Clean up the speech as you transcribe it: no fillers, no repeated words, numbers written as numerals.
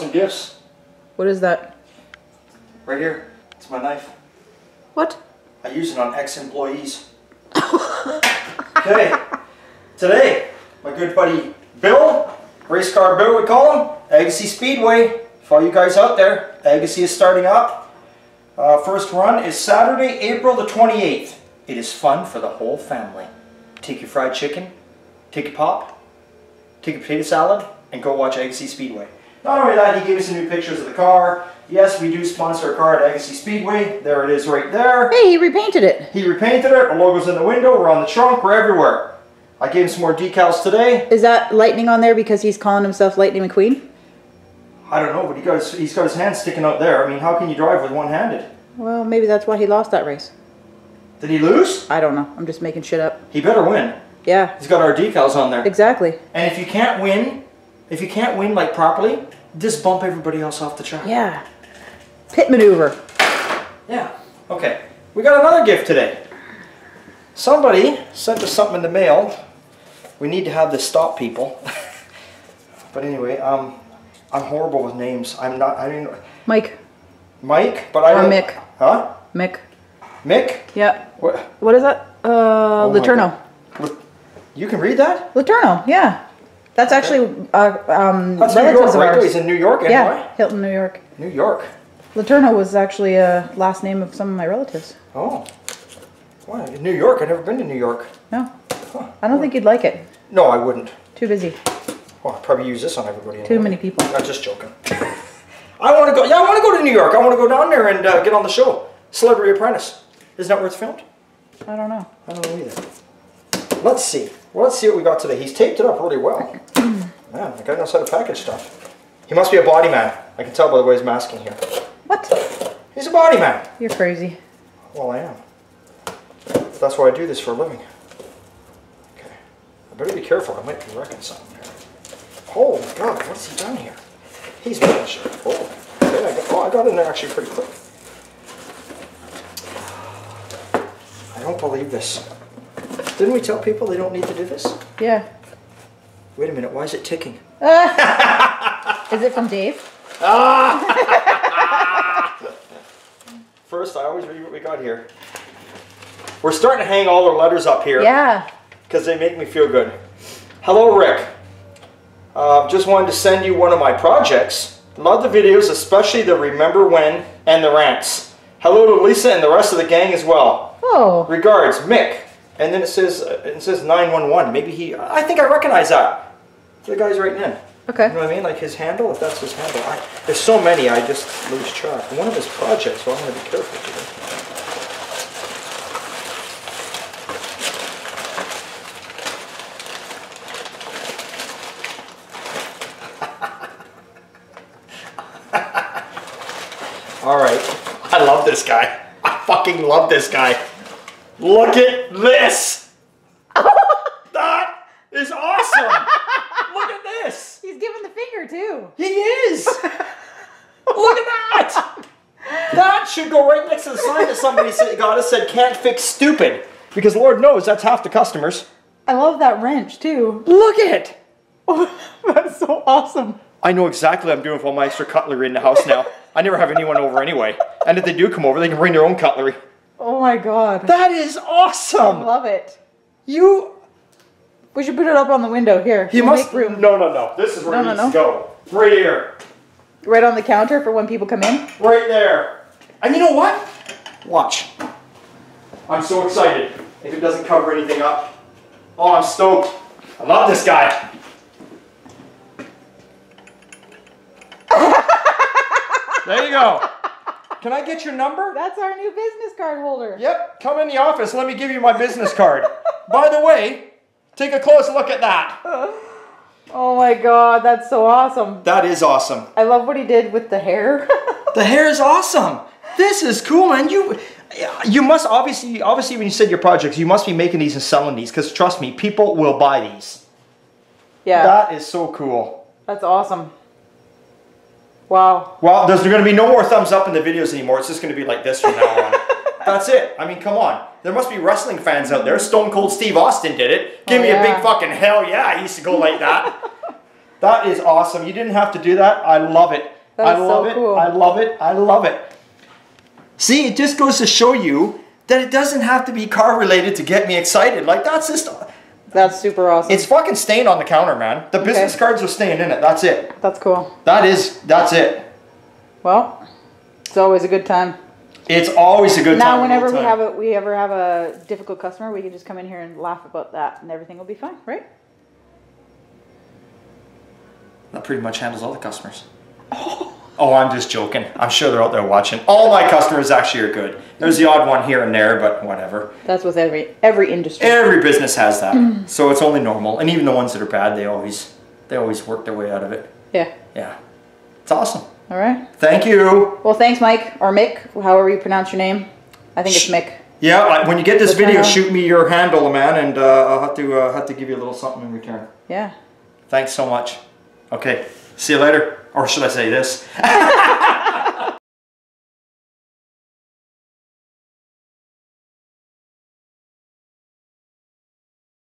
some gifts. What is that? Right here. It's my knife. What? I use it on ex-employees. Okay. Today, my good buddy Bill, race car Bill we call him, Agassiz Speedway. For all you guys out there, Agassiz is starting up. First run is Saturday, April the 28th. It is fun for the whole family. Take your fried chicken, take your pop, take a potato salad, and go watch Agassiz Speedway. Not only that, he gave us some new pictures of the car. Yes, we do sponsor a car at Agassiz Speedway. There it is right there. Hey, he repainted it. He repainted it. The logo's in the window. We're on the trunk. We're everywhere. I gave him some more decals today. Is that lightning on there because he's calling himself Lightning McQueen? I don't know, but he's got his hand sticking out there. I mean, how can you drive with one-handed? Well, maybe that's why he lost that race. Did he lose? I don't know. I'm just making shit up. He better win. Yeah. He's got our decals on there. Exactly. And if you can't win like properly, just bump everybody else off the track. Yeah. Pit maneuver. Yeah. Okay. We got another gift today. Somebody sent us something in the mail. We need to have this stop, people. But anyway, I'm horrible with names. I don't know. Mike. Mike, but I don't. Or Mick. Huh? Mick. Mick? Yeah. What? What is that? Laterno. You can read that? Laterno, yeah. That's actually That's New York, relatives of right? ours. He's in New York anyway? Yeah, Hilton, New York. New York. Laterno was actually a last name of some of my relatives. Oh. Wow, New York. I've never been to New York. No. Huh. I don't think you'd like it. No, I wouldn't. Too busy. Well, I'd probably use this on everybody. Anyway. Too many people. I'm just joking. I want to go. Yeah, I want to go to New York. I want to go down there and get on the show. Celebrity Apprentice. Isn't that where it's filmed? I don't know. I don't know either. Let's see. Well, let's see what we got today. He's taped it up really well. Man, the guy knows how to package stuff. He must be a body man. I can tell by the way he's masking here. What? He's a body man. You're crazy. Well, I am. That's why I do this for a living. Okay. I better be careful. I might be wrecking something here. Oh my God, what's he done here? He's making sure. Oh, okay, I got in there actually pretty quick. I don't believe this. Didn't we tell people they don't need to do this? Yeah. Wait a minute, why is it ticking? Is it from Dave? First, I always read what we got here. We're starting to hang all our letters up here. Yeah. Because they make me feel good. Hello, Rick. Just wanted to send you one of my projects. Love the videos, especially the Remember When and the rants. Hello to Lisa and the rest of the gang as well. Oh. Regards, Mick. And then it says 911. Maybe I think I recognize that. The guy's writing in. Okay. You know what I mean? Like his handle, if that's his handle. There's so many, I just lose track. One of his projects, so I'm going to be careful today. All right. I love this guy. I fucking love this guy. Look at this. That is awesome. Look at this. He's giving the finger too. He is. Look at that. That should go right next to the sign that somebody got us said can't fix stupid. Because Lord knows that's half the customers. I love that wrench too. Look at it. Oh, that's so awesome. I know exactly what I'm doing with all my extra cutlery in the house now. I never have anyone over anyway. And if they do come over, they can bring their own cutlery. Oh my God. That is awesome. I love it. We should put it up on the window here. You must. Make room. No. This is where it needs to go. Right here. Right on the counter for when people come in? Right there. And you know what? Watch. I'm so excited. If it doesn't cover anything up. Oh, I'm stoked. I love this guy. There you go. Can I get your number? That's our new business card holder. Yep. Come in the office. Let me give you my business card. By the way, take a close look at that. Oh my God, that's so awesome. That is awesome. I love what he did with the hair. The hair is awesome. This is cool, man. You must obviously when you said your projects, you must be making these and selling these because trust me, people will buy these. Yeah. That is so cool. That's awesome. Wow. Well, there's going to be no more thumbs up in the videos anymore. It's just going to be like this from now on. That's it. I mean, come on. There must be wrestling fans out there. Stone Cold Steve Austin did it. Give me a big fucking hell yeah. I used to go like that. That is awesome. You didn't have to do that. I love it. That's I love so it. cool. I love it. I love it. See, it just goes to show you that it doesn't have to be car related to get me excited. Like that's just. That's super awesome. It's fucking staying on the counter, man. The business cards are staying in it. That's it. That's cool. That's it. Well, it's always a good time. It's always a good time. Now, whenever we ever have a difficult customer, we can just come in here and laugh about that, and everything will be fine, right? That pretty much handles all the customers. Oh, I'm just joking. I'm sure they're out there watching. All my customers actually are good. There's the odd one here and there, but whatever. That's with every industry. Every business has that, so it's only normal. And even the ones that are bad, they always work their way out of it. Yeah. Yeah, it's awesome. All right. Thank you. Well, thanks, Mike or Mick, however you pronounce your name. I think it's Mick. Yeah, when you get this video, shoot me your handle, man, and I'll have to give you a little something in return. Yeah. Thanks so much. Okay, see you later. Or should I say this?